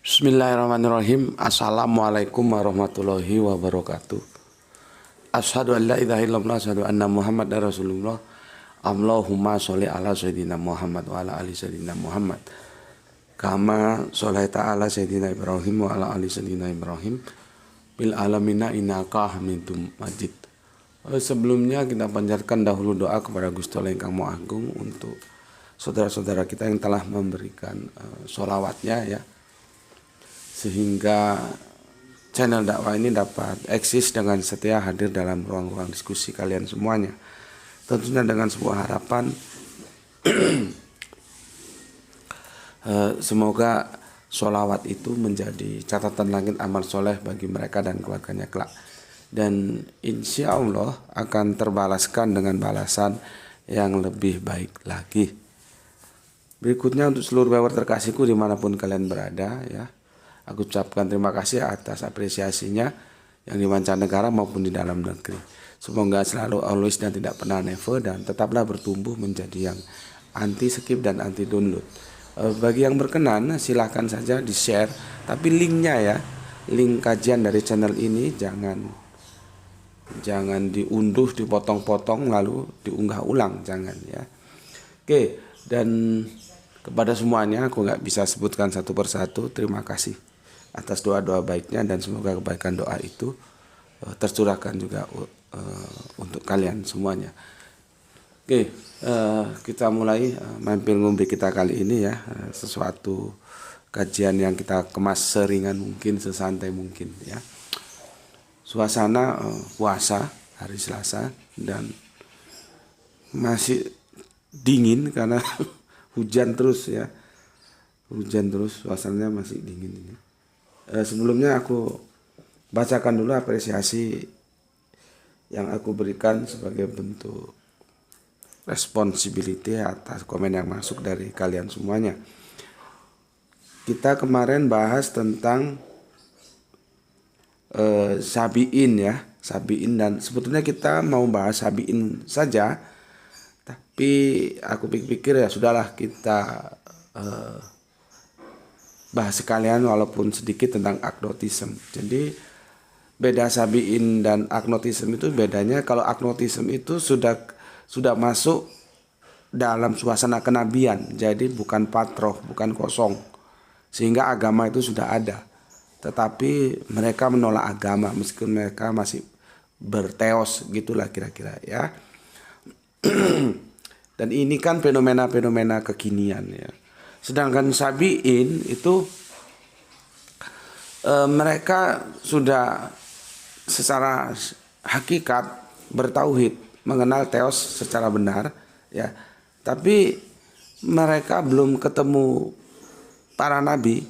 Bismillahirrahmanirrahim. Assalamualaikum warahmatullahi wabarakatuh. Asyhadu an la ilaha illallah, asyhadu anna Muhammadar Rasulullah. Allahumma sholli ala sayyidina Muhammad wa ala ali sayyidina Muhammad. Kama sholaita ala sayyidina Ibrahim wa ala ali sayyidina Ibrahim bil alamina innaka Hamidum Majid. Sebelumnya kita panjatkan dahulu doa kepada Gusti Allah Ingkang Maha Agung untuk saudara-saudara kita yang telah memberikan sholawatnya ya, sehingga channel dakwah ini dapat eksis dengan setia hadir dalam ruang-ruang diskusi kalian semuanya. Tentunya dengan sebuah harapan semoga sholawat itu menjadi catatan langit amal soleh bagi mereka dan keluarganya kelak, dan insya Allah akan terbalaskan dengan balasan yang lebih baik lagi. Berikutnya untuk seluruh viewer terkasihku dimanapun kalian berada ya, aku ucapkan terima kasih atas apresiasinya yang di mancanegara maupun di dalam negeri. Semoga selalu always dan tidak pernah never, dan tetaplah bertumbuh menjadi yang anti skip dan anti download. Bagi yang berkenan silahkan saja di share, tapi linknya ya, link kajian dari channel ini jangan diunduh, dipotong-potong lalu diunggah ulang, jangan ya. Oke, dan kepada semuanya aku nggak bisa sebutkan satu persatu, terima kasih atas doa-doa baiknya, dan semoga kebaikan doa itu tercurahkan juga untuk kalian semuanya. Oke, kita mulai mampir ngumbi kita kali ini ya, sesuatu kajian yang kita kemas seringan mungkin, sesantai mungkin ya. Suasana puasa hari Selasa dan masih dingin karena hujan terus ya, hujan terus, suasananya masih dingin ini. Sebelumnya aku bacakan dulu apresiasi yang aku berikan sebagai bentuk responsibility atas komen yang masuk dari kalian semuanya. Kita kemarin bahas tentang Sabi'in ya, Sabi'in, dan sebetulnya kita mau bahas Sabi'in saja, tapi aku pikir ya sudahlah kita bahas sekalian walaupun sedikit tentang agnotisme. Jadi beda Sabi'in dan agnotisme itu bedanya, kalau agnotisme itu sudah masuk dalam suasana kenabian, jadi bukan patroh, bukan kosong, sehingga agama itu sudah ada. Tetapi mereka menolak agama meskipun mereka masih berteos, gitulah kira-kira ya. Dan ini kan fenomena-fenomena kekinian ya. Sedangkan Sabi'in itu mereka sudah secara hakikat bertauhid, mengenal teos secara benar ya. Tapi mereka belum ketemu para nabi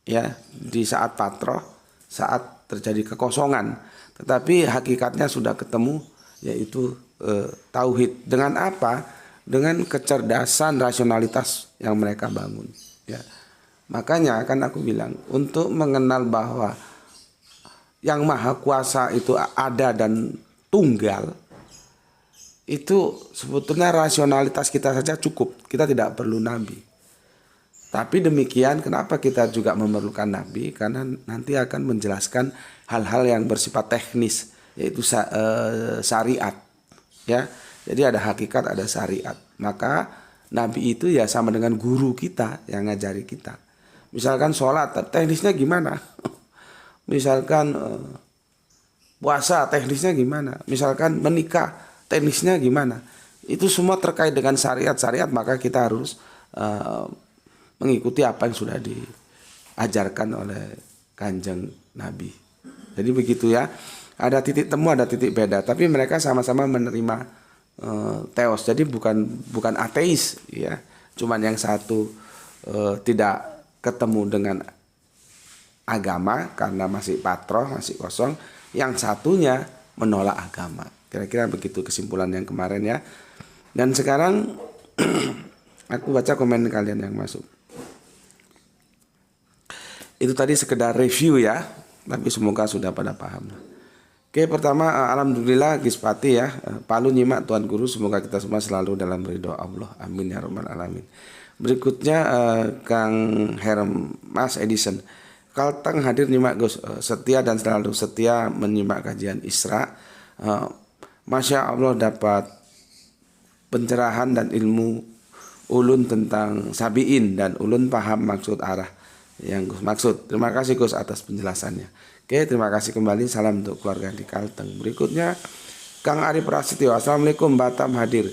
ya di saat patroh, saat terjadi kekosongan. Tetapi hakikatnya sudah ketemu, yaitu tauhid. Dengan apa? Dengan kecerdasan, rasionalitas yang mereka bangun ya. Makanya kan aku bilang, untuk mengenal bahwa yang maha kuasa itu ada dan tunggal, itu sebetulnya rasionalitas kita saja cukup, kita tidak perlu nabi. Tapi demikian, kenapa kita juga memerlukan nabi? Karena nanti akan menjelaskan hal-hal yang bersifat teknis, yaitu syariat ya. Jadi ada hakikat, ada syariat. Maka nabi itu ya sama dengan guru kita yang ngajari kita. Misalkan sholat, teknisnya gimana? Misalkan puasa, teknisnya gimana? Misalkan menikah, teknisnya gimana? Itu semua terkait dengan syariat-syariat, maka kita harus mengikuti apa yang sudah diajarkan oleh Kanjeng Nabi. Jadi begitu ya. Ada titik temu, ada titik beda, tapi mereka sama-sama menerima teos. Jadi bukan ateis ya. Cuman yang satu tidak ketemu dengan agama karena masih patroh, masih kosong. Yang satunya menolak agama. Kira-kira begitu kesimpulan yang kemarin ya. Dan sekarang aku baca komen kalian yang masuk. Itu tadi sekedar review ya, tapi semoga sudah pada paham. Oke, pertama alhamdulillah Gispati ya, Palu nyimak Tuan Guru, semoga kita semua selalu dalam ridho Allah, amin ya rabbal alamin. Berikutnya Kang Hermas Edison, Kalteng hadir nyimak Gus, setia dan selalu setia menyimak kajian Isra. Masya Allah dapat pencerahan dan ilmu ulun tentang sabiin dan ulun paham maksud arah yang Gus maksud. Terima kasih Gus atas penjelasannya. Oke, terima kasih kembali. Salam untuk keluarga di Kalteng. Berikutnya Kang Ari Prasetyo. Assalamualaikum, Batam hadir.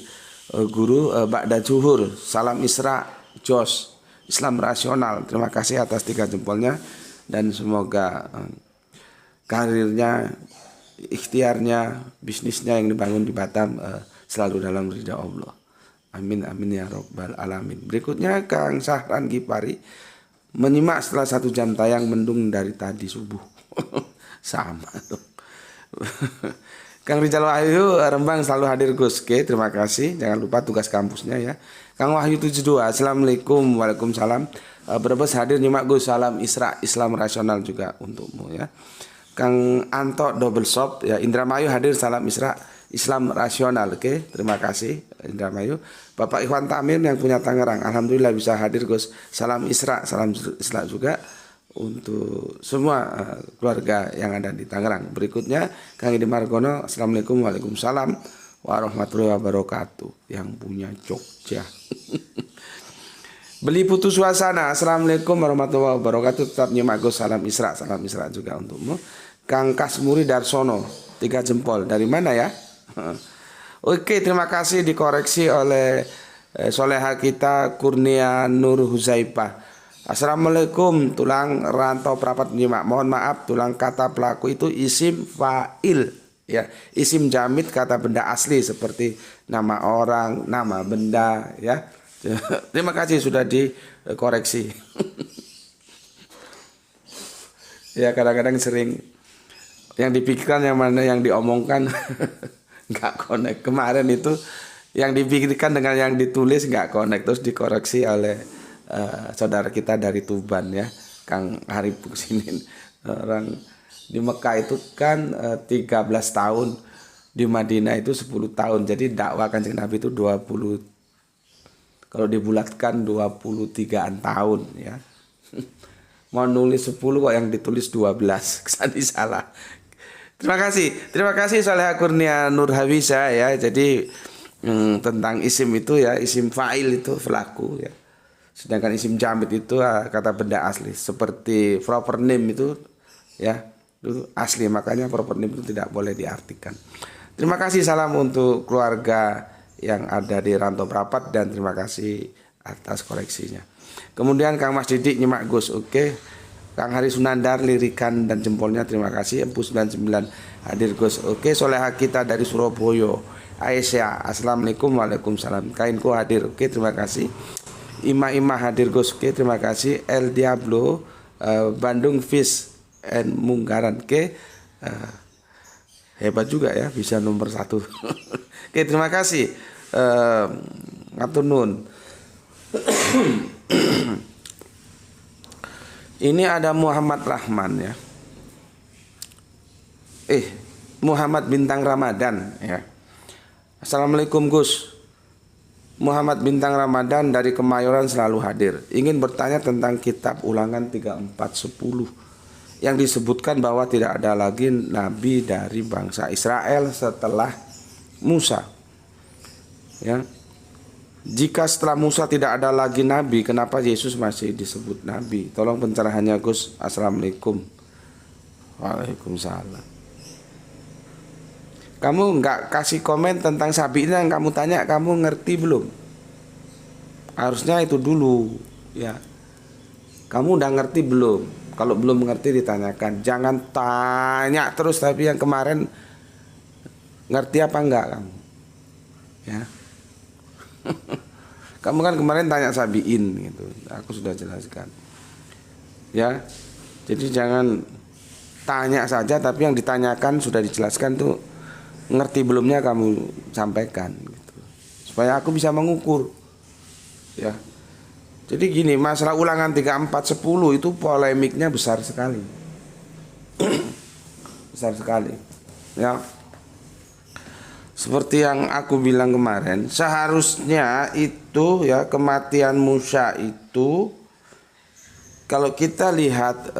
Guru Ba'da Zuhur. Salam Isra Jos Islam rasional. Terima kasih atas 3 jempolnya. Dan semoga karirnya, ikhtiarnya, bisnisnya yang dibangun di Batam selalu dalam ridha Allah. Amin amin ya robbal alamin. Berikutnya Kang Sahran Gipari. Menyimak setelah 1 jam tayang mendung dari tadi subuh. Sama dong. Kang Rizal Wahyu Rembang selalu hadir Gus. Oke, terima kasih. Jangan lupa tugas kampusnya ya. Kang Wahyu 72. Assalamualaikum. Waalaikumsalam. Brebes hadir nyimak Gus. Salam Isra Islam rasional juga untukmu ya. Kang Anto Double Shop ya. Indramayu hadir salam Isra Islam rasional. Oke, terima kasih Indramayu. Bapak Ikhwan Tamir yang punya Tangerang, alhamdulillah bisa hadir Gus. Salam Isra, salam Isra juga untuk semua keluarga yang ada di Tangerang. Berikutnya Kang Edi Margono. Assalamualaikum. Waalaikumsalam warahmatullahi wabarakatuh. Yang punya Jogja. Beli putus suasana. Assalamualaikum warahmatullahi wabarakatuh. Tetap nyimak Gus. Salam Isra juga untukmu. Kang Kasmuri Darsono 3 jempol. Dari mana ya? Oke, terima kasih dikoreksi oleh soleha kita Kurnia Nur Huzaifah. Assalamualaikum, tulang rantau perapat nyimak. Mohon maaf, tulang kata pelaku itu isim fa'il ya. Isim jamid kata benda asli seperti nama orang, nama benda ya. Terima kasih sudah dikoreksi. Ya, kadang-kadang sering yang dipikirkan yang mana yang diomongkan nggak connect. Kemarin itu yang dipikirkan dengan yang ditulis nggak connect, terus dikoreksi oleh saudara kita dari Tuban ya, Kang Harib Buksinin. Orang di Mekah itu kan 13 tahun, di Madinah itu 10 tahun. Jadi dakwah Kanjeng Nabi itu 20, kalau dibulatkan 23-an tahun ya. Mau nulis 10 kok yang ditulis 12. Kesana salah. Terima kasih Soleha Kurnia Nur Hawisa ya. Jadi tentang isim itu ya, isim fa'il itu pelaku ya. Sedangkan isim jamid itu kata benda asli. Seperti proper name itu ya, itu asli, makanya proper name itu tidak boleh diartikan. Terima kasih, salam untuk keluarga yang ada di Rantau Prapat dan terima kasih atas koreksinya. Kemudian Kang Mas Didik nyimak Gus. Oke. Kang Hari Sunandar lirikan dan jempolnya terima kasih. Empu 99 hadir Gus. Oke, soleha kita dari Surabaya. Aisyah, assalamualaikum. Waalaikumsalam. Kainku hadir. Oke, terima kasih. Ima hadir Gus. Oke, terima kasih. El Diablo Bandung Fish and Munggaran. Oke. Hebat juga ya, bisa nomor 1. Oke, terima kasih. Ngatur nun. Ini ada Muhammad Rahman ya. Muhammad Bintang Ramadan ya. Assalamualaikum Gus. Muhammad Bintang Ramadan dari Kemayoran selalu hadir. Ingin bertanya tentang kitab Ulangan 34:10 yang disebutkan bahwa tidak ada lagi nabi dari bangsa Israel setelah Musa. Ya. Jika setelah Musa tidak ada lagi nabi, kenapa Yesus masih disebut nabi? Tolong pencerahannya Gus. Assalamualaikum. Waalaikumsalam. Kamu nggak kasih komen tentang sabinya yang kamu tanya, kamu ngerti belum? Harusnya itu dulu ya. Kamu udah ngerti belum? Kalau belum mengerti ditanyakan. Jangan tanya terus tapi yang kemarin ngerti apa enggak kamu? Ya. Kamu kan kemarin tanya sabiin gitu. Aku sudah jelaskan. Ya. Jadi jangan tanya saja tapi yang ditanyakan sudah dijelaskan tuh, ngerti belumnya kamu sampaikan gitu. Supaya aku bisa mengukur. Ya. Jadi gini, masalah Ulangan 34:10 itu polemiknya besar sekali. Besar sekali. Ya. Seperti yang aku bilang kemarin, seharusnya itu ya kematian Musa itu kalau kita lihat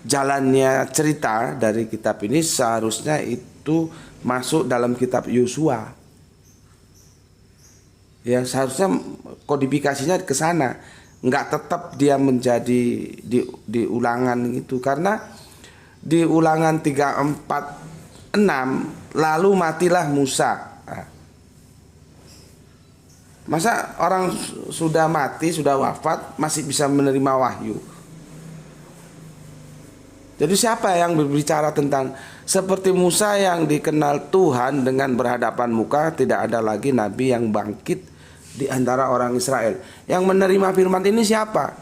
jalannya cerita dari kitab ini, seharusnya itu masuk dalam kitab Yosua. Ya, seharusnya kodifikasinya ke sana. Nggak tetap dia menjadi di ulangan itu, karena di ulangan 3:4-6 lalu matilah Musa. Nah, masa orang sudah mati, sudah wafat masih bisa menerima wahyu? Jadi siapa yang berbicara tentang seperti Musa yang dikenal Tuhan dengan berhadapan muka, tidak ada lagi nabi yang bangkit di antara orang Israel. Yang menerima firman ini siapa?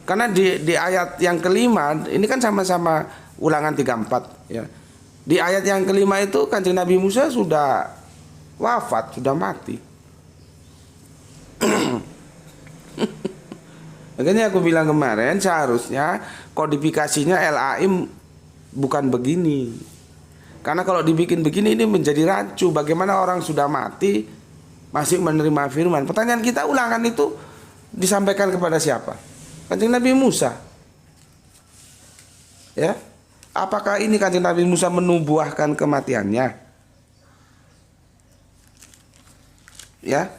Karena di ayat yang kelima ini kan sama-sama ulangan 3:4 ya. Di ayat yang kelima itu Kanjeng Nabi Musa sudah wafat, sudah mati. Makanya aku bilang kemarin, seharusnya kodifikasinya LAI bukan begini. Karena kalau dibikin begini ini menjadi rancu. Bagaimana orang sudah mati masih menerima firman? Pertanyaan kita, ulangan itu disampaikan kepada siapa? Kanjeng Nabi Musa. Ya. Apakah ini Kanjeng Nabi Musa menubuahkan kematiannya? Ya.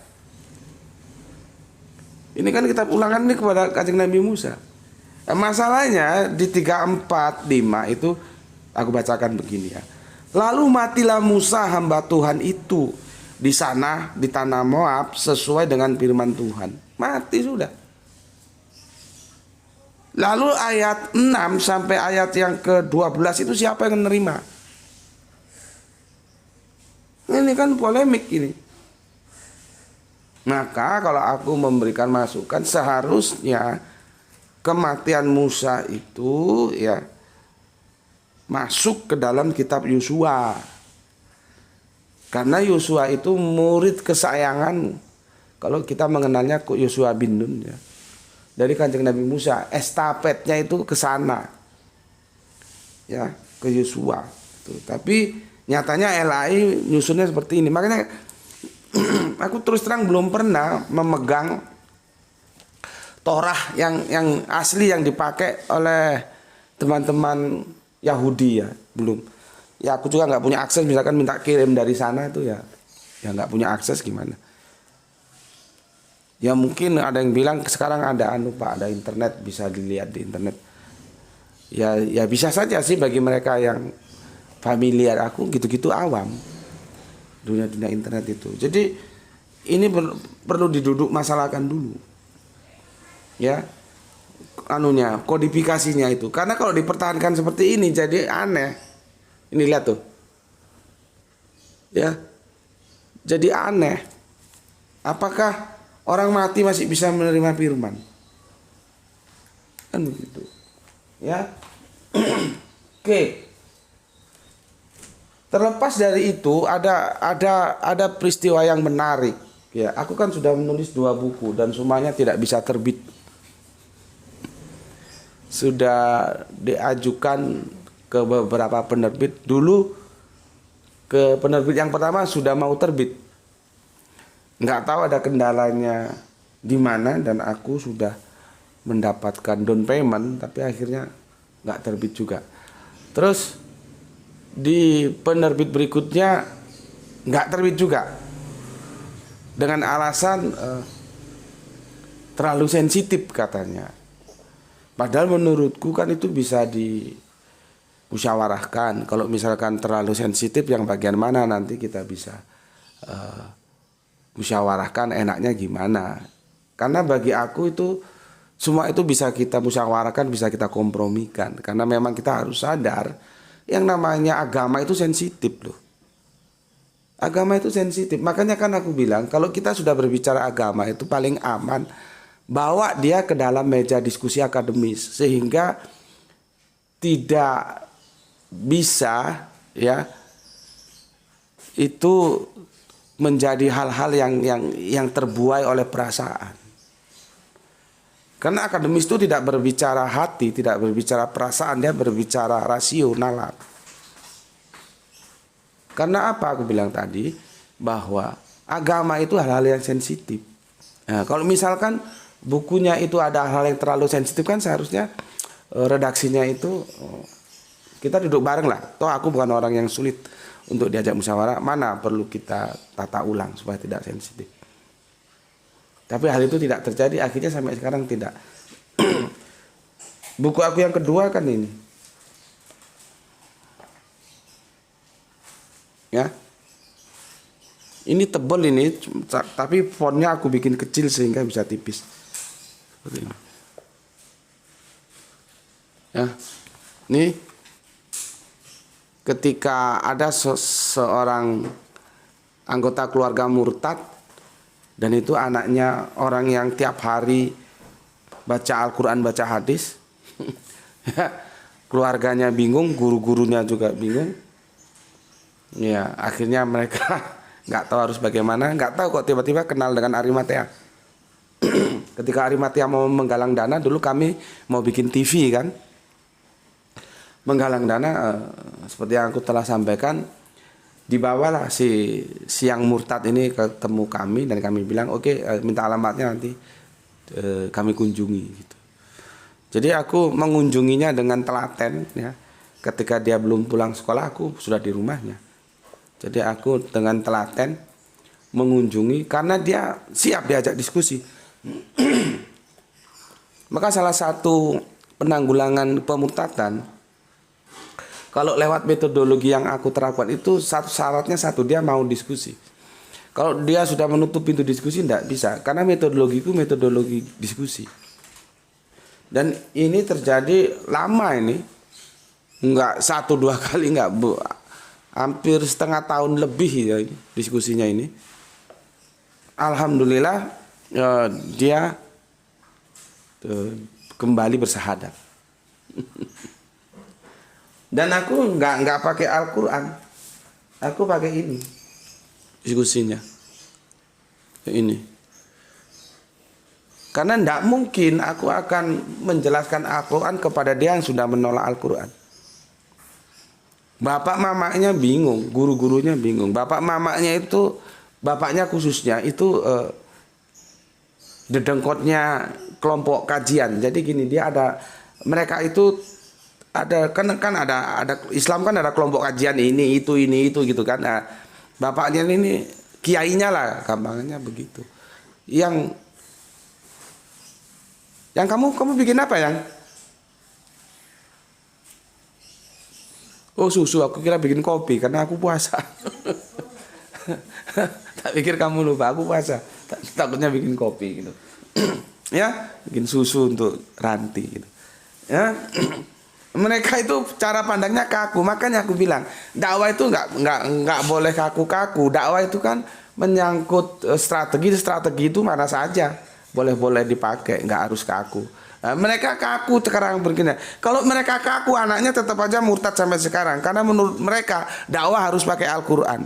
Ini kan kitab ulangan ini kepada Kanjeng Nabi Musa. Masalahnya di 3:4-5 itu aku bacakan begini ya. Lalu matilah Musa hamba Tuhan itu di sana di tanah Moab sesuai dengan firman Tuhan. Mati sudah. Lalu ayat 6 sampai ayat yang ke-12 itu siapa yang menerima? Ini kan polemik ini. Maka kalau aku memberikan masukan, seharusnya kematian Musa itu ya masuk ke dalam kitab Yosua. Karena Yosua itu murid kesayangan. Kalau kita mengenalnya Yosua bin Nun ya. Dari Kanjeng Nabi Musa, estafetnya itu ke sana. Ya, ke Yosua. Tapi nyatanya LAI nyusunnya seperti ini. Makanya aku terus terang belum pernah memegang Torah yang asli yang dipakai oleh teman-teman Yahudi ya, belum. Ya aku juga nggak punya akses, misalkan minta kirim dari sana itu ya nggak punya akses gimana. Ya mungkin ada yang bilang sekarang ada Pak, ada internet, bisa dilihat di internet. Ya bisa saja sih bagi mereka yang familiar, aku gitu-gitu awam dunia internet itu. Jadi ini perlu diduduk masalahkan dulu. Ya. Kodifikasinya itu. Karena kalau dipertahankan seperti ini jadi aneh. Ini lihat tuh. Ya. Jadi aneh. Apakah orang mati masih bisa menerima firman? Kan begitu. Ya. Oke. Terlepas dari itu ada peristiwa yang menarik. Ya, aku kan sudah menulis 2 buku dan semuanya tidak bisa terbit. Sudah diajukan ke beberapa penerbit. Dulu ke penerbit yang pertama sudah mau terbit. Nggak tahu ada kendalanya di mana dan aku sudah mendapatkan down payment tapi akhirnya nggak terbit juga. Terus di penerbit berikutnya nggak terbit juga dengan alasan terlalu sensitif katanya. Padahal menurutku kan itu bisa dimusyawarahkan. Kalau misalkan terlalu sensitif yang bagian mana nanti kita bisa musyawarahkan enaknya gimana. Karena bagi aku itu semua itu bisa kita musyawarahkan, bisa kita kompromikan. Karena memang kita harus sadar yang namanya agama itu sensitif loh. Agama itu sensitif. Makanya kan aku bilang kalau kita sudah berbicara agama itu paling aman bawa dia ke dalam meja diskusi akademis sehingga tidak bisa ya itu menjadi hal-hal yang terbuai oleh perasaan. Karena akademis itu tidak berbicara hati, tidak berbicara perasaan, dia berbicara rasional. Karena apa aku bilang tadi bahwa agama itu hal-hal yang sensitif. Nah, kalau misalkan bukunya itu ada hal yang terlalu sensitif kan seharusnya redaksinya itu kita duduk bareng lah. Toh aku bukan orang yang sulit untuk diajak musyawarah, mana perlu kita tata ulang supaya tidak sensitif. Tapi hal itu tidak terjadi, akhirnya sampai sekarang tidak. Buku aku yang kedua kan ini. Ya. Ini tebal ini, tapi fontnya aku bikin kecil sehingga bisa tipis. Seperti ini. Ya. Ini ketika ada seorang anggota keluarga murtad dan itu anaknya orang yang tiap hari baca Al-Quran, baca hadis, keluarganya bingung, guru-gurunya juga bingung. Ya, akhirnya mereka nggak tahu harus bagaimana, nggak tahu kok tiba-tiba kenal dengan Arimatea. Ketika Arimatea mau menggalang dana, dulu kami mau bikin TV kan, menggalang dana seperti yang aku telah sampaikan, dibawalah si yang murtad ini ketemu kami dan kami bilang oke, minta alamatnya nanti kami kunjungi gitu. Jadi aku mengunjunginya dengan telaten ya. Ketika dia belum pulang sekolah aku sudah di rumahnya. Jadi aku dengan telaten mengunjungi karena dia siap diajak diskusi. Maka salah satu penanggulangan pemurtadan kalau lewat metodologi yang aku terapkan itu syaratnya satu, dia mau diskusi. Kalau dia sudah menutup pintu diskusi tidak bisa, karena metodologi itu metodologi diskusi. Dan ini terjadi lama ini, enggak 1-2 kali, enggak bu, hampir setengah tahun lebih ya diskusinya ini. Alhamdulillah dia kembali bersahadat. Dan aku nggak pakai Al-Quran, aku pakai ini diskusinya ini. Karena tidak mungkin aku akan menjelaskan Al-Quran kepada dia yang sudah menolak Al-Quran. Bapak mamanya bingung, guru-gurunya bingung. Bapak mamanya itu, bapaknya khususnya itu dedengkotnya kelompok kajian. Jadi gini, dia ada, mereka itu ada kan ada Islam kan ada kelompok kajian ini itu gitu kan. Nah, bapaknya ini kiainya lah, gampangnya begitu. Yang kamu bikin apa yang? Oh susu, aku kira bikin kopi karena aku puasa. Tak pikir kamu lupa, aku puasa. Takutnya bikin kopi gitu. Ya, bikin susu untuk Ranti gitu. Ya. Mereka itu cara pandangnya kaku, makanya aku bilang dakwah itu nggak boleh kaku-kaku. Dakwah itu kan menyangkut strategi itu mana saja boleh dipakai, nggak harus kaku. Nah, mereka kaku sekarang begini. Kalau mereka kaku, anaknya tetap aja murtad sampai sekarang karena menurut mereka dakwah harus pakai Al-Quran.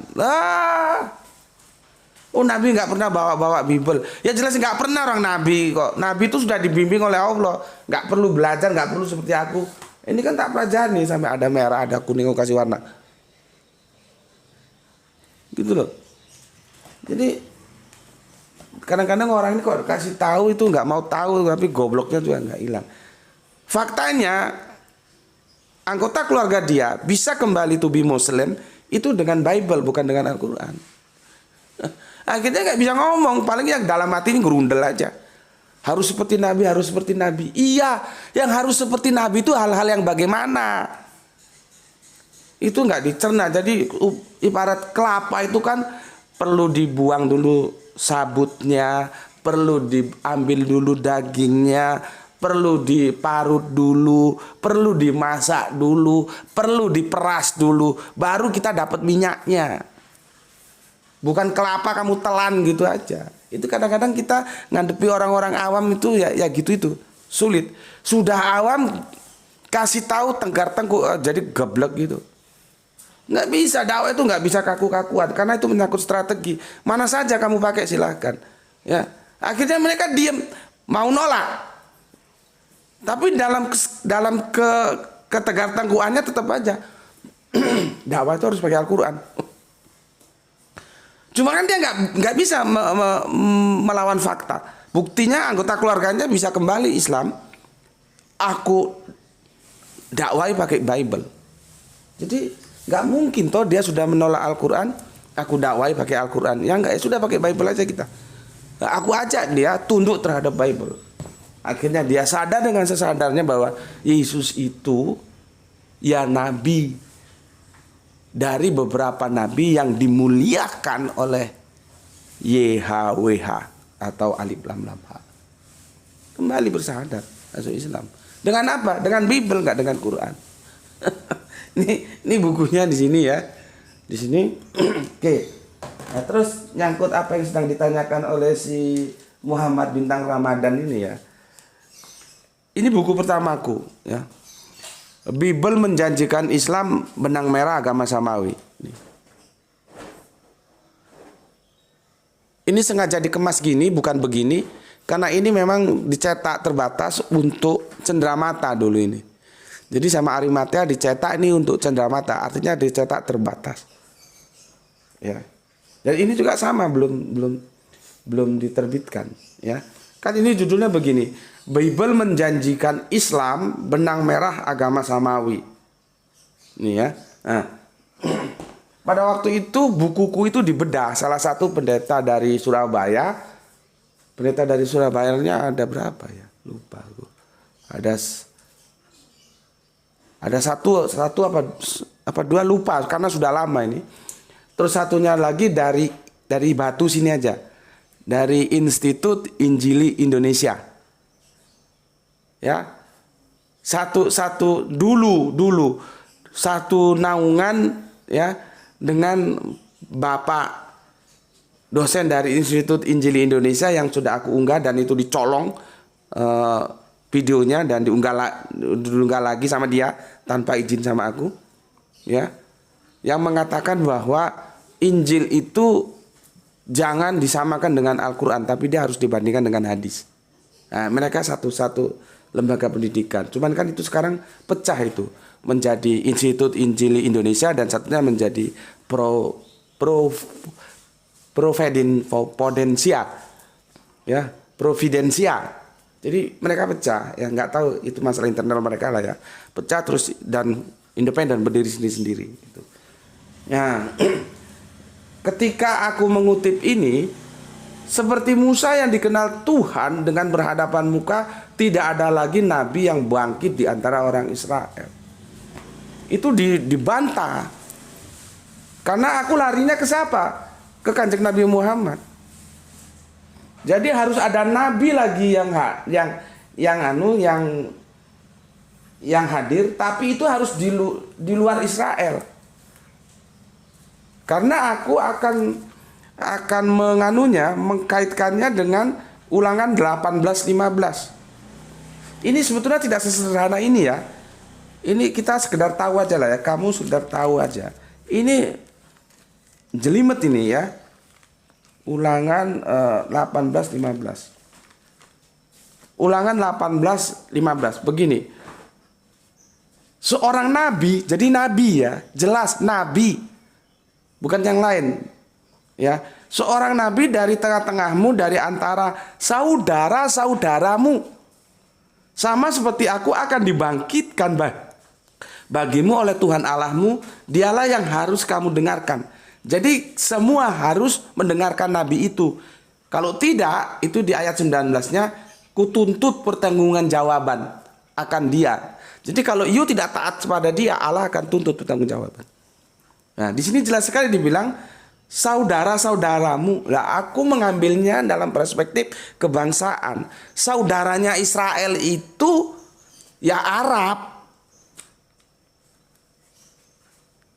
Oh Nabi nggak pernah bawa Bible. Ya jelas nggak pernah orang Nabi kok. Nabi itu sudah dibimbing oleh Allah, nggak perlu belajar, nggak perlu seperti aku. Ini kan tak pelajari sampai ada merah, ada kuning, aku kasih warna. Gitu loh. Jadi kadang-kadang orang ini kok kasih tahu itu nggak mau tahu, tapi gobloknya juga nggak hilang. Faktanya anggota keluarga dia bisa kembali to be Muslim itu dengan Bible, bukan dengan Al-Quran. Akhirnya nggak bisa ngomong, paling yang dalam hati ini gerundel aja. Harus seperti Nabi, harus seperti Nabi. Iya, yang harus seperti Nabi itu hal-hal yang bagaimana? Itu nggak dicerna. Jadi ibarat kelapa itu kan perlu dibuang dulu sabutnya, perlu diambil dulu dagingnya, perlu diparut dulu, perlu dimasak dulu, perlu diperas dulu, baru kita dapat minyaknya. Bukan kelapa kamu telan gitu aja. Itu kadang-kadang kita ngadepi orang-orang awam itu ya gitu itu sulit. Sudah awam kasih tahu tenggar-tengku jadi geblek gitu. Nggak bisa, dakwah itu nggak bisa kaku-kakuan karena itu menyangkut strategi. Mana saja kamu pakai silahkan. Ya, akhirnya mereka diam, mau nolak. Tapi dalam ketegar-tengkuannya tetap aja dakwah itu harus pakai Al-Quran. Cuma kan dia nggak bisa melawan fakta. Buktinya anggota keluarganya bisa kembali Islam. Aku dakwai pakai Bible. Jadi nggak mungkin toh dia sudah menolak Al-Quran, aku dakwai pakai Al-Quran. Ya enggak, ya sudah pakai Bible aja kita. Nah, aku ajak dia tunduk terhadap Bible. Akhirnya dia sadar dengan sesadarnya bahwa Yesus itu ya nabi dari beberapa nabi yang dimuliakan oleh YHWH atau Alif Lam Lam Ha. Kembali bersadar masuk Islam. Dengan apa? Dengan Bible, nggak dengan Quran. Ini bukunya di sini ya. Di sini. Oke. Nah, terus nyangkut apa yang sedang ditanyakan oleh si Muhammad Bintang Ramadan ini ya. Ini buku pertamaku ya. Bible menjanjikan Islam benang merah agama samawi. Ini sengaja dikemas gini, bukan begini, karena ini memang dicetak terbatas untuk cenderamata dulu ini. Jadi sama Arimatea dicetak ini untuk cenderamata, artinya dicetak terbatas. Ya. Dan ini juga sama belum diterbitkan, ya. Kan ini judulnya begini, Bible menjanjikan Islam benang merah agama samawi. Ini ya. Nah. Pada waktu itu bukuku itu dibedah. Salah satu pendeta dari Surabaya. Pendeta dari Surabaya-nya ada berapa ya? Lupa aku. Ada satu apa dua, lupa karena sudah lama ini. Terus satunya lagi dari Batu sini aja. Dari Institut Injili Indonesia. Ya. Satu dulu satu naungan ya dengan Bapak dosen dari Institut Injili Indonesia yang sudah aku unggah dan itu dicolong videonya dan diunggah lagi sama dia tanpa izin sama aku, ya, yang mengatakan bahwa Injil itu jangan disamakan dengan Al-Quran, tapi dia harus dibandingkan dengan hadis. Nah, mereka satu lembaga pendidikan, cuman kan itu sekarang pecah itu menjadi Institut Injili Indonesia dan satunya menjadi Providensia, ya, Providensia. Jadi mereka pecah, ya nggak tahu itu masalah internal mereka lah ya, pecah terus dan independen berdiri sendiri-sendiri. Gitu. Ya, ketika aku mengutip ini, seperti Musa yang dikenal Tuhan dengan berhadapan muka, tidak ada lagi nabi yang bangkit di antara orang Israel. Itu dibantah. Karena aku larinya ke siapa? Ke Kanjeng Nabi Muhammad. Jadi harus ada nabi lagi yang hadir, tapi itu harus di luar Israel. Karena aku akan mengkaitkannya dengan Ulangan 18:15. Ini sebetulnya tidak sesederhana ini ya. Ini kita sekedar tahu aja lah ya, kamu sekedar tahu aja. Ini jelimet ini ya. Ulangan 18:15. Ulangan 18:15 begini. Seorang nabi, jadi nabi ya, jelas nabi. Bukan yang lain. Ya, seorang nabi dari tengah-tengahmu, dari antara saudara-saudaramu. Sama seperti aku akan dibangkitkan bagimu oleh Tuhan Allahmu, dialah yang harus kamu dengarkan. Jadi semua harus mendengarkan nabi itu. Kalau tidak, itu di ayat 19-nya, kutuntut pertanggungan jawaban akan dia. Jadi kalau you tidak taat kepada dia, Allah akan tuntut pertanggungjawaban. Nah, di sini jelas sekali dibilang saudara-saudaramu. Lah, aku mengambilnya dalam perspektif kebangsaan. Saudaranya Israel itu ya Arab.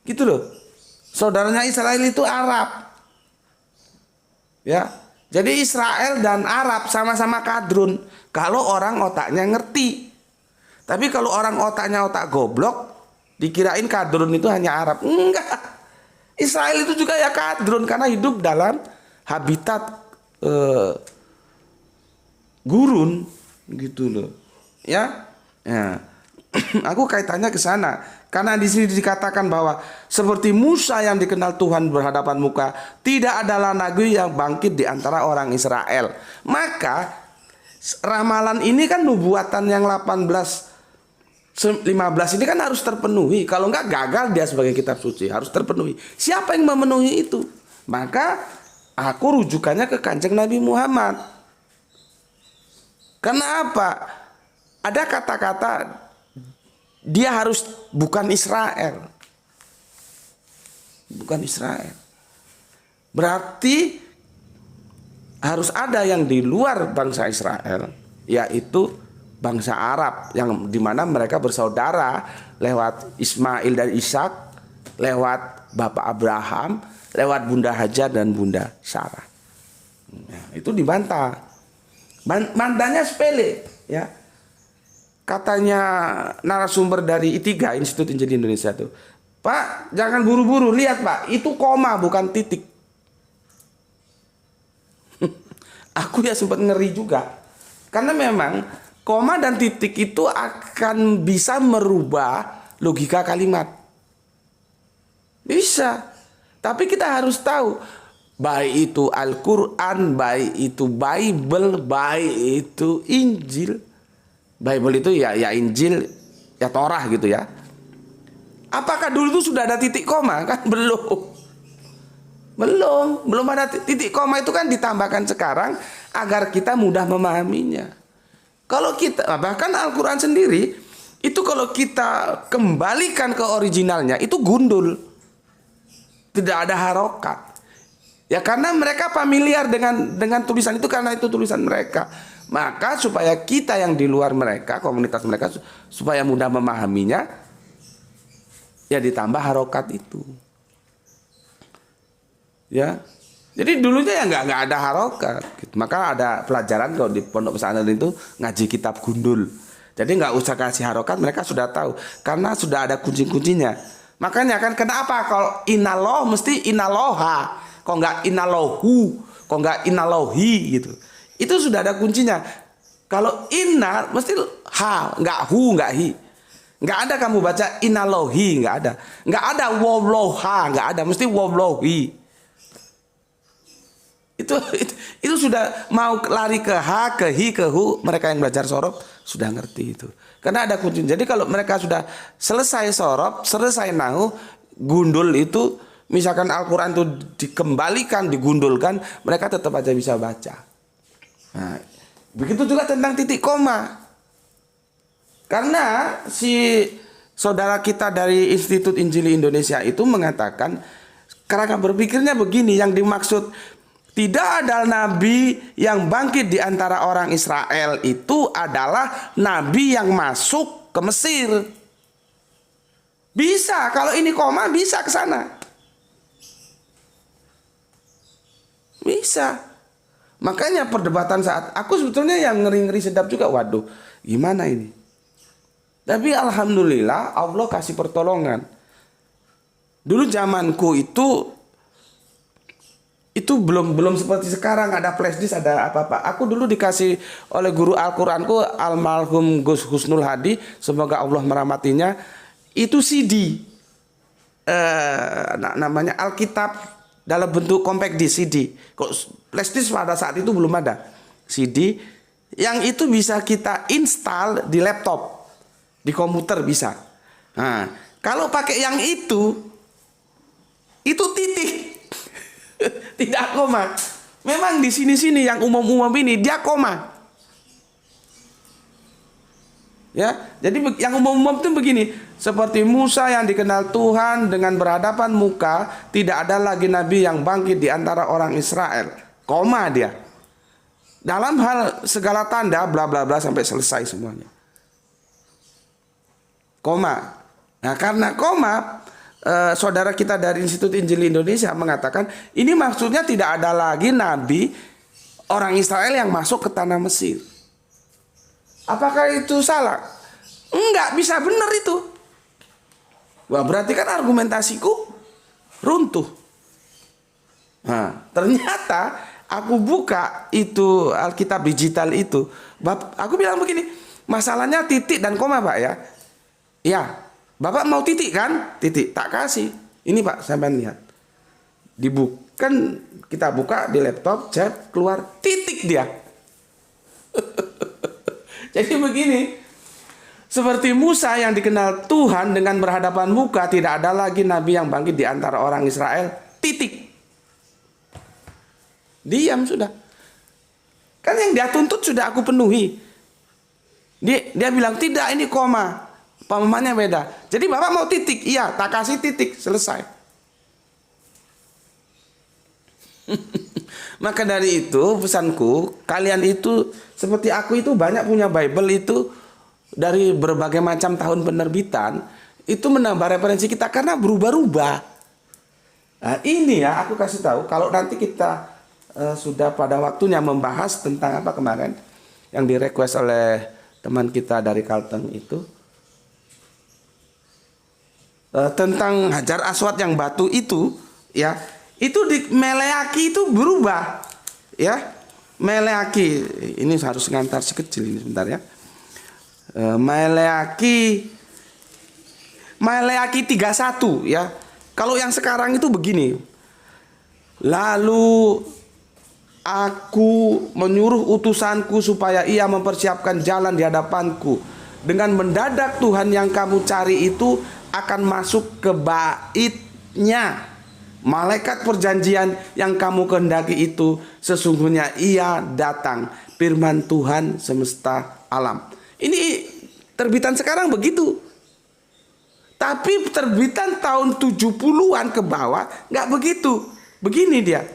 Gitu loh. Saudaranya Israel itu Arab. Ya. Jadi Israel dan Arab sama-sama kadrun. Kalau orang otaknya ngerti. Tapi kalau orang otaknya otak goblok, dikirain kadrun itu hanya Arab. Enggak. Israel itu juga ya kadrun karena hidup dalam habitat gurun gitu loh. Ya. Ya. Aku kaitannya ke sana. Karena di sini dikatakan bahwa seperti Musa yang dikenal Tuhan berhadapan muka, tidak adalah nabi yang bangkit di antara orang Israel. Maka ramalan ini kan nubuatan yang 15 ini kan harus terpenuhi. Kalau enggak gagal dia sebagai kitab suci, harus terpenuhi. Siapa yang memenuhi itu? Maka aku rujukannya ke Kanjeng Nabi Muhammad. Karena apa? Ada kata-kata dia harus bukan Israel. Bukan Israel. Berarti harus ada yang di luar bangsa Israel, yaitu bangsa Arab, yang dimana mereka bersaudara lewat Ismail dan Ishak, lewat Bapak Abraham, lewat Bunda Hajar dan Bunda Sarah. Nah, itu dibantah. Bantahnya sepele, ya. Katanya narasumber dari I3 Institut Injili Indonesia tuh, Pak, jangan buru-buru, lihat Pak, itu koma bukan titik. Aku ya sempat ngeri juga, karena memang koma dan titik itu akan bisa merubah logika kalimat. Bisa. Tapi kita harus tahu, baik itu Al-Quran, baik itu Bible, baik itu Injil. Bible itu ya Injil, ya Torah gitu ya. Apakah dulu itu sudah ada titik koma? Kan belum. Belum ada titik koma, itu kan ditambahkan sekarang agar kita mudah memahaminya. Kalau kita, bahkan Al-Quran sendiri itu kalau kita kembalikan ke originalnya itu gundul, tidak ada harokat. Ya karena mereka familiar dengan tulisan itu, karena itu tulisan mereka. Maka supaya kita yang di luar mereka, komunitas mereka, supaya mudah memahaminya, ya ditambah harokat itu. Ya, jadi dulunya ya nggak ada harokat. Gitu. Maka ada pelajaran kalau di pondok pesantren itu ngaji kitab gundul. Jadi nggak usah kasih harokat, mereka sudah tahu karena sudah ada kunci-kuncinya. Makanya kan kenapa kalau inaloh mesti inaloha, kok nggak inalohu, kok nggak inalohi gitu. Itu sudah ada kuncinya. Kalau inna mesti ha, nggak hu, nggak hi. Nggak ada kamu baca inalohi, nggak ada. Nggak ada wawloha, nggak ada, mesti wawlohi. Itu sudah mau lari ke ha, ke hi, ke hu, mereka yang belajar sorob sudah ngerti itu. Karena ada kunci. Jadi kalau mereka sudah selesai sorob, selesai nahu, gundul itu, misalkan Al-Quran itu dikembalikan, digundulkan, mereka tetap aja bisa baca. Nah, begitu juga tentang titik koma. Karena si saudara kita dari Institut Injili Indonesia itu mengatakan, karena berpikirnya begini, yang dimaksud tidak ada nabi yang bangkit di antara orang Israel itu adalah nabi yang masuk ke Mesir. Bisa, kalau ini koma bisa ke sana. Bisa. Makanya perdebatan saat aku sebetulnya yang ngeri-ngeri sedap juga, waduh, gimana ini? Tapi alhamdulillah Allah kasih pertolongan. Dulu zamanku itu belum seperti sekarang ada flash disk, ada apa-apa. Aku dulu dikasih oleh guru Al-Quranku almarhum Gus Husnul Hadi, semoga Allah merahmatinya, itu CD namanya Alkitab dalam bentuk compact disc CD. Kok flash disk pada saat itu belum ada. CD yang itu bisa kita install di laptop, di komputer bisa. Nah, kalau pakai yang itu titik. Tidak koma. Memang di sini-sini yang umum-umum ini dia koma. Ya, jadi yang umum-umum itu begini, seperti Musa yang dikenal Tuhan dengan berhadapan muka, tidak ada lagi nabi yang bangkit di antara orang Israel. Koma dia. Dalam hal segala tanda bla bla bla sampai selesai semuanya. Koma. Nah, karena koma, saudara kita dari Institut Injili Indonesia mengatakan ini maksudnya tidak ada lagi nabi orang Israel yang masuk ke tanah Mesir. Apakah itu salah? Enggak, bisa benar itu. Wah, berarti kan argumentasiku runtuh. Nah, ternyata aku buka itu Alkitab digital itu, aku bilang begini, masalahnya titik dan koma Pak ya. Ya, Bapak mau titik kan? Titik, tak kasih. Ini Pak, sampean lihat. Kan kita buka di laptop, chat, keluar titik dia. Jadi begini, seperti Musa yang dikenal Tuhan dengan berhadapan muka, tidak ada lagi nabi yang bangkit di antara orang Israel. Titik. Diam sudah. Kan yang dia tuntut sudah aku penuhi. Dia bilang tidak, ini koma. Pemahamannya beda. Jadi Bapak mau titik? Iya, tak kasih titik, selesai. Maka dari itu pesanku, kalian itu seperti aku itu banyak punya Bible itu dari berbagai macam tahun penerbitan, itu menambah referensi kita karena berubah-ubah. Nah, ini ya aku kasih tahu, kalau nanti kita sudah pada waktunya membahas tentang apa kemarin yang di-request oleh teman kita dari Kalteng itu, tentang Hajar Aswad yang batu itu, ya, itu di Meleaki itu berubah, ya. Meleaki ini harus ngantar si kecil ini sebentar ya. Meleaki 31 ya. Kalau yang sekarang itu begini. Lalu aku menyuruh utusanku supaya ia mempersiapkan jalan di hadapanku. Dengan mendadak Tuhan yang kamu cari itu akan masuk ke baitnya. Malaikat perjanjian yang kamu kehendaki itu sesungguhnya ia datang. Firman Tuhan semesta alam. Ini terbitan sekarang begitu. Tapi terbitan tahun 70-an ke bawah nggak begitu. Begini dia.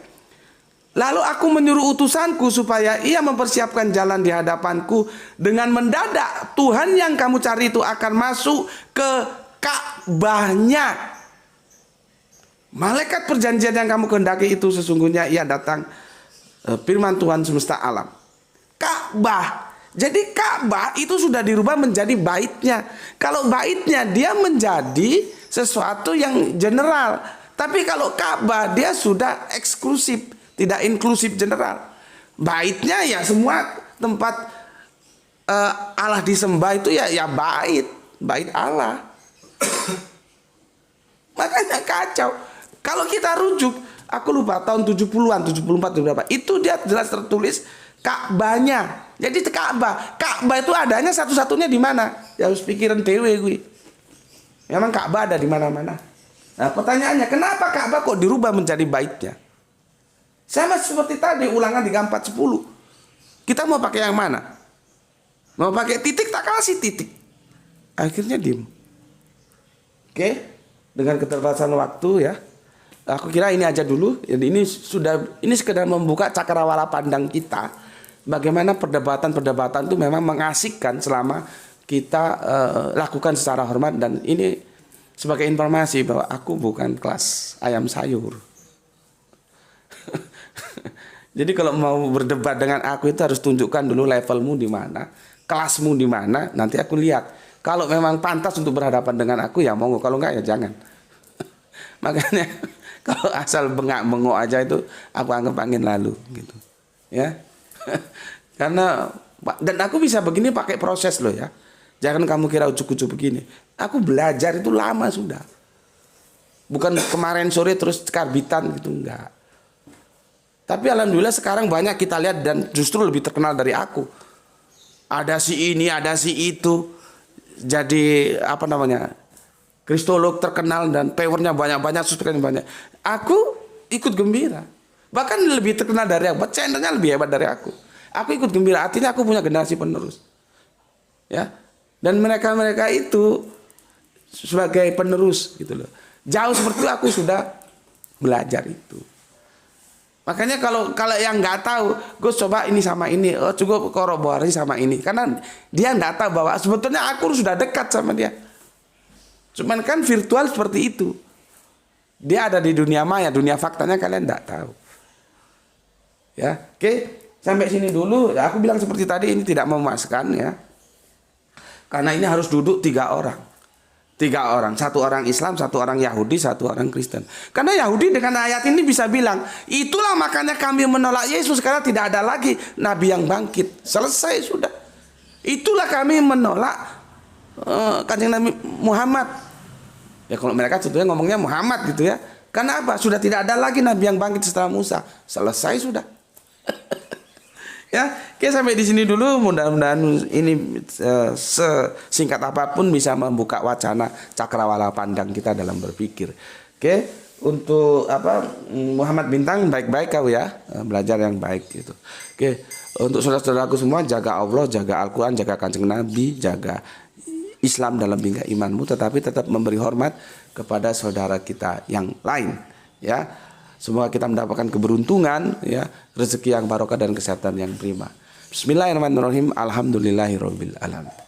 Lalu aku menyuruh utusanku supaya ia mempersiapkan jalan di hadapanku. Dengan mendadak Tuhan yang kamu cari itu akan masuk ke Ka'bahnya. Malaikat perjanjian yang kamu kehendaki itu sesungguhnya ia datang. Firman Tuhan semesta alam. Ka'bah. Jadi Ka'bah itu sudah dirubah menjadi baitnya. Kalau baitnya dia menjadi sesuatu yang general. Tapi kalau Ka'bah dia sudah eksklusif, tidak inklusif general. Baitnya ya semua tempat Allah disembah itu ya bait Allah. Makanya kacau. Kalau kita rujuk, aku lupa tahun 70-an, 74 berapa. Itu dia jelas tertulis Ka'bahnya. Jadi Ka'bah itu adanya satu-satunya di mana? Ya harus pikiran dewe gue. Memang Ka'bah ada di mana-mana. Nah, pertanyaannya, kenapa Ka'bah kok dirubah menjadi baitnya? Sama seperti tadi Ulangan 34:10. Kita mau pakai yang mana? Mau pakai titik, tak kasih titik. Akhirnya diem. Oke, dengan keterbatasan waktu ya. Aku kira ini aja dulu. Jadi ini sekedar membuka cakrawala pandang kita. Bagaimana perdebatan-perdebatan itu memang mengasihkan selama kita lakukan secara hormat. Dan ini sebagai informasi bahwa aku bukan kelas ayam sayur. Jadi kalau mau berdebat dengan aku itu harus tunjukkan dulu levelmu di mana, kelasmu di mana. Nanti aku lihat. Kalau memang pantas untuk berhadapan dengan aku ya monggo. Kalau enggak ya jangan. Makanya kalau asal bengak-bengok aja itu aku anggap angin lalu gitu. Ya. Karena dan aku bisa begini pakai proses loh ya. Jangan kamu kira ujuk-ujuk begini. Aku belajar itu lama sudah. Bukan kemarin sore terus karbitan gitu enggak. Tapi alhamdulillah sekarang banyak kita lihat dan justru lebih terkenal dari aku. Ada si ini, ada si itu. Jadi apa namanya? Kristolog terkenal dan powernya banyak-banyak, subscribe banyak. Aku ikut gembira. Bahkan lebih terkenal dari aku. Channelnya lebih hebat dari aku. Aku ikut gembira. Artinya aku punya generasi penerus. Ya. Dan mereka-mereka itu sebagai penerus gitu loh. Jauh seperti itu aku sudah belajar itu. Makanya kalau yang nggak tahu, gue coba ini sama ini, coba korobori sama ini. Karena dia nggak tahu bahwa sebetulnya aku sudah dekat sama dia. Cuman kan virtual seperti itu. Dia ada di dunia maya, dunia faktanya kalian tidak tahu. Ya, oke, sampai sini dulu. Ya, aku bilang seperti tadi ini tidak memuaskan ya. Karena ini harus duduk 3 orang. 3 orang, 1 orang Islam, 1 orang Yahudi, 1 orang Kristen. Karena Yahudi dengan ayat ini bisa bilang, itulah makanya kami menolak Yesus karena tidak ada lagi nabi yang bangkit. Selesai sudah. Itulah kami menolak Kanjeng Nabi Muhammad. Ya kalau mereka sebetulnya ngomongnya Muhammad gitu ya. Karena apa? Sudah tidak ada lagi nabi yang bangkit setelah Musa. Selesai sudah. Ya, oke sampai di sini dulu. Mudah-mudahan ini sesingkat apapun bisa membuka wacana cakrawala pandang kita dalam berpikir. Oke, untuk apa Muhammad Bintang baik-baik kau ya, belajar yang baik gitu. Oke, untuk saudara-saudaraku semua jaga Allah, jaga Al-Qur'an, jaga Kanjeng Nabi, jaga Islam dalam bingkai imanmu, tetapi tetap memberi hormat kepada saudara kita yang lain ya. Semoga kita mendapatkan keberuntungan ya, rezeki yang barokah dan kesehatan yang prima. Bismillahirrahmanirrahim. Alhamdulillahirabbil alamin.